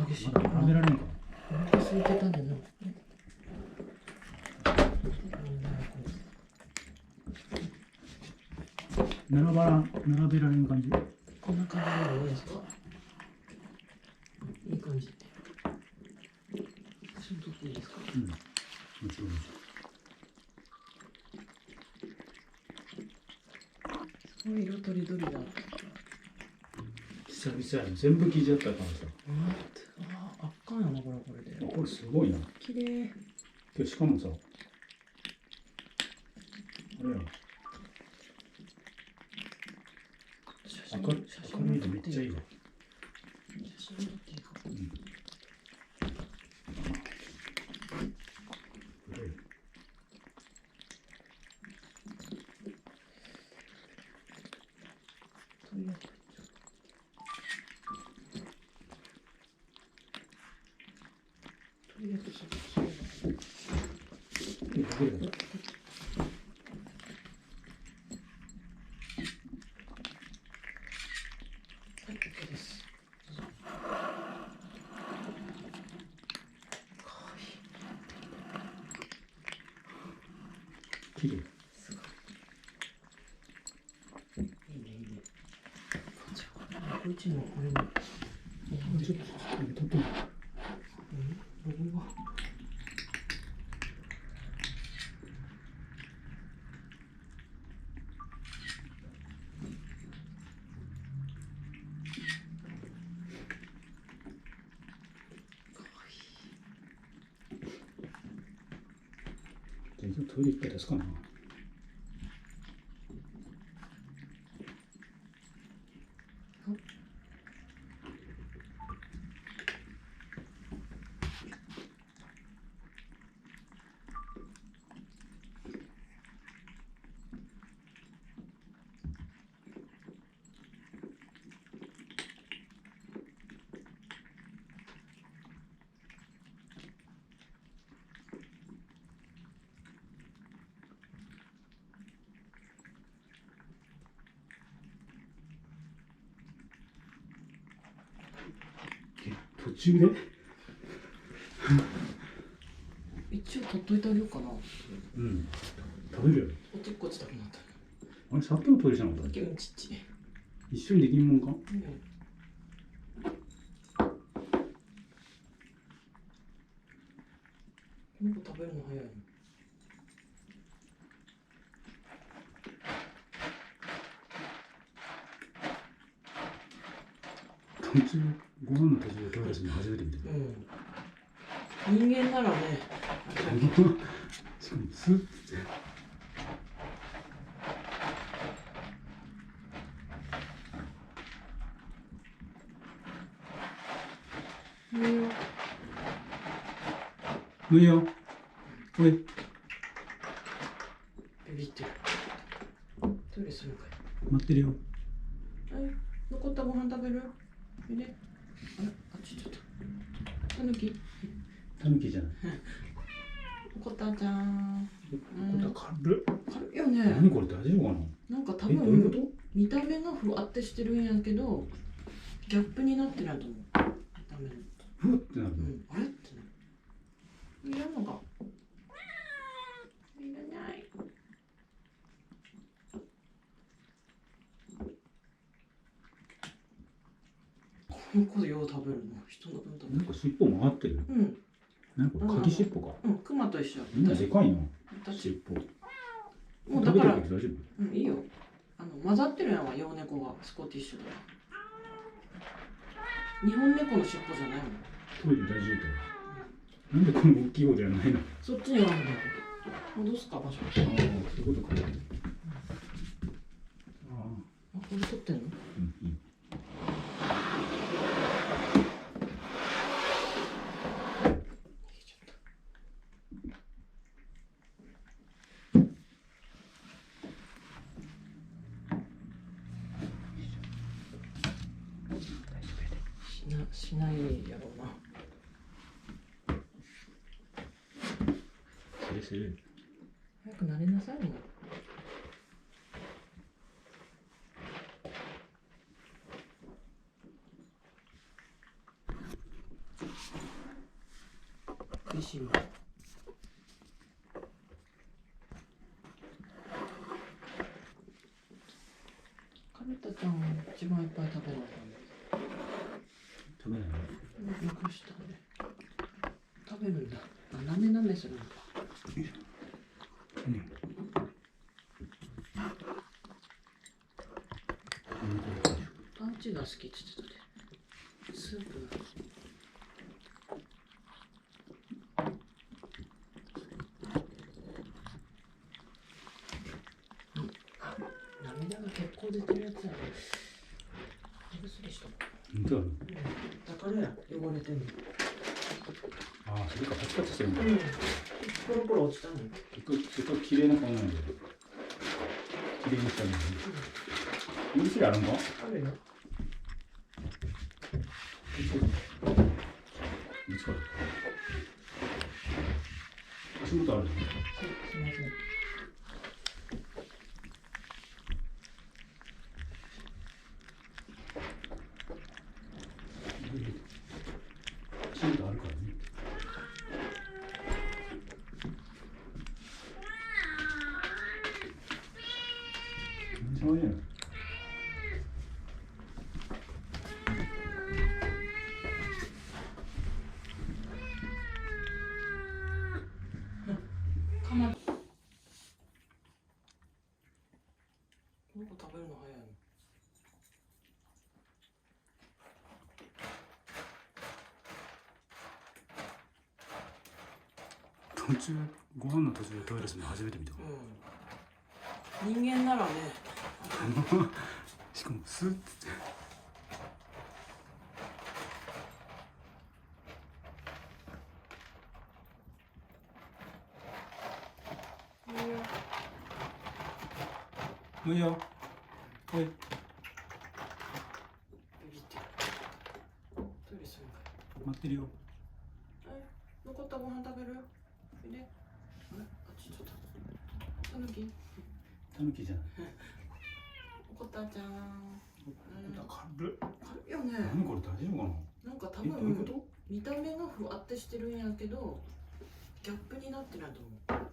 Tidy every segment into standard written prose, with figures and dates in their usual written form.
激しい。まだ並べられんか。お腹空いてたんだな。並べられん感じ。こんな感じでいいですか。いい感じ。写真撮っていいですか。うん。もちろん。すごい色とりどりだ。久々やん。全部生地やったからさ。ああ、圧巻やなこれで。これすごいな。綺麗。今日しかもさ。あれやん。明るいでめっちゃいいわ。写真撮っていいか。うん。綺麗。いいねいいね。じゃあこっちのこれも。ちょっと撮ってみる。ロゴが。全然トイレ行ったらですかな。途中で一応取っといてあげようかな。うん。食べるよ。おちっこちたくなった。あれ、さっきもトイレじゃなかったっけ。うん、ちっち。一緒にできんもんか。うん。この子食べるの早いの。途中、ご飯の途中でトイレするの初めて見た。うん。人間ならね。しかもスープって。無いよ。おい。ビビってる。トイレするのかい。待ってるよ。はい。残ったご飯食べる。いで。あれ、あっちちょっと。たぬき。タヌキじゃない。こたちゃん。こた軽っ。軽いよね。何これ大丈夫かな。なんか多どういうこ分と。見た目がふわってしてるんやけどギャップになってないと思う。見た目の。ふってなるの。あれってなる。いらんのか。いらない。この子よう食べるの。人の分食べる。なんか尻尾曲がってる。うん。なんか鍵尻尾か。うん、クマと一緒。みんなでかいな。私尻尾。もうだから食べてるけど大丈うん、いいよ。混ざってるやんわ、洋猫がスコティッシュだ。日本猫の尻尾じゃないの。夫。トイレ大丈夫。なんでこの大きい方ではないの。そっちにはあるんだよ。戻すか場所。ああ、そういうことか。ああ、これ撮ってんの？うん、いい。しないやろうな。するする。早く慣れなさいもん。食いしん坊。カルタちゃん一番いっぱい食べるのかね。食べないの？残したね。食べるんだ。あ、なめなめするのか。うん。パンチが好きって言ってたで。スープ。涙が結構出てるやつやね。目薬しとこ本当だ。う。だからや、汚れてんの。ああ、それかパチパチしてるんだ。ポロポロ落ちたの。結構綺麗な感じなんで。綺麗にしたんだね。目薬あるの？あるよ。見つかる。足元ある。すみません。足元あるからね。そういうの。かな。この子食べるの早いの。途中、ご飯の途中でトイレするの初めて見た。人間ならね。しかもスーッて。もういいよ。はい。ビビってる。トイレするんかい。待ってるよ。残ったご飯食べる？いで。あれ、あっちちょっと。たぬき。タヌキじゃない。おこたちゃん。軽っ。軽いよね。何これ大丈夫かな。なんか多どういうこ分と？見た目がふわってしてるんやけど、ギャップになってないと思う。見た目の。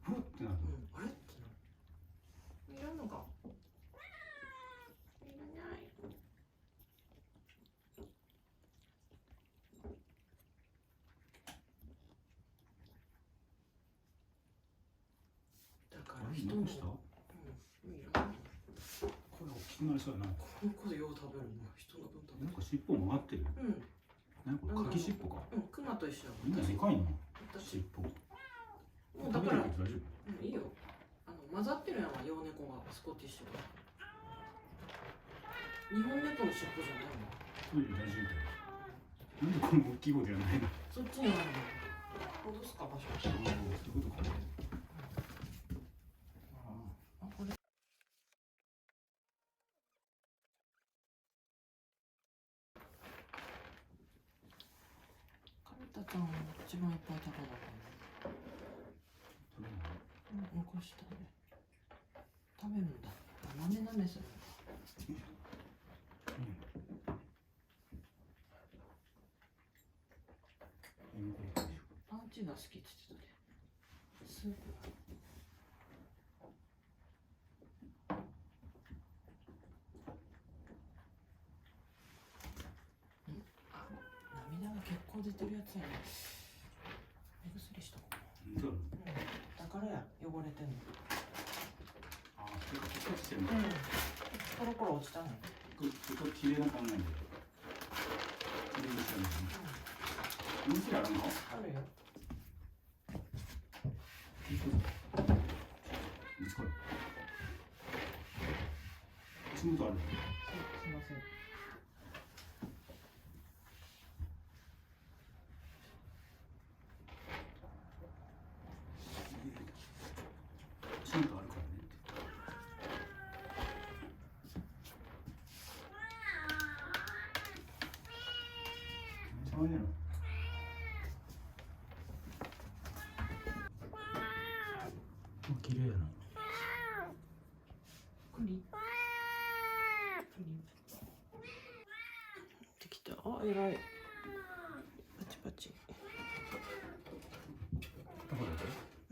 ふわってなる。あれってな。いらんのか。いらない。だから人も。何した？いらない。これ大きくなりそうやな。この子でよう食べるの。人の分食べる。なんか尻尾曲がってる。何これ柿尻尾か。クマと一緒。みんなでかいな。私。尻尾。もうだから。大丈夫？いいよ。混ざってるやんわ、洋猫がスコティッシュが。日本猫の尻尾じゃないの。トイレ大丈夫？なんでこの大きい方ではないの？そっちにあるの。戻すか場所。そういうことか。あ、これ。カルタちゃん一番いっぱい食べなかった。残したね。食べるんだ。あ、なめなめするのか。パンチが好きって言ってたで。スープ。あ、涙が結構出てるやつやね。目薬しとこう。だからや、汚れてんの。ああ、それかパチパチしてるんだ。コロコロ落ちたの。結構綺麗な感じなんだよ。綺麗にしたんだよね。目薬あるの？あるよ。見つかる。足元ある。すいません。足元あるからね。触れないの？綺麗やな。クリ。できた。あ、偉い。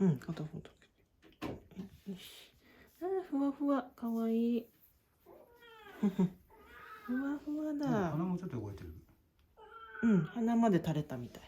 うん、片方だけ。よし。あー、ふわふわ、かわいい。ふわふわだ。鼻もちょっと動いてる。うん、鼻まで垂れたみたい。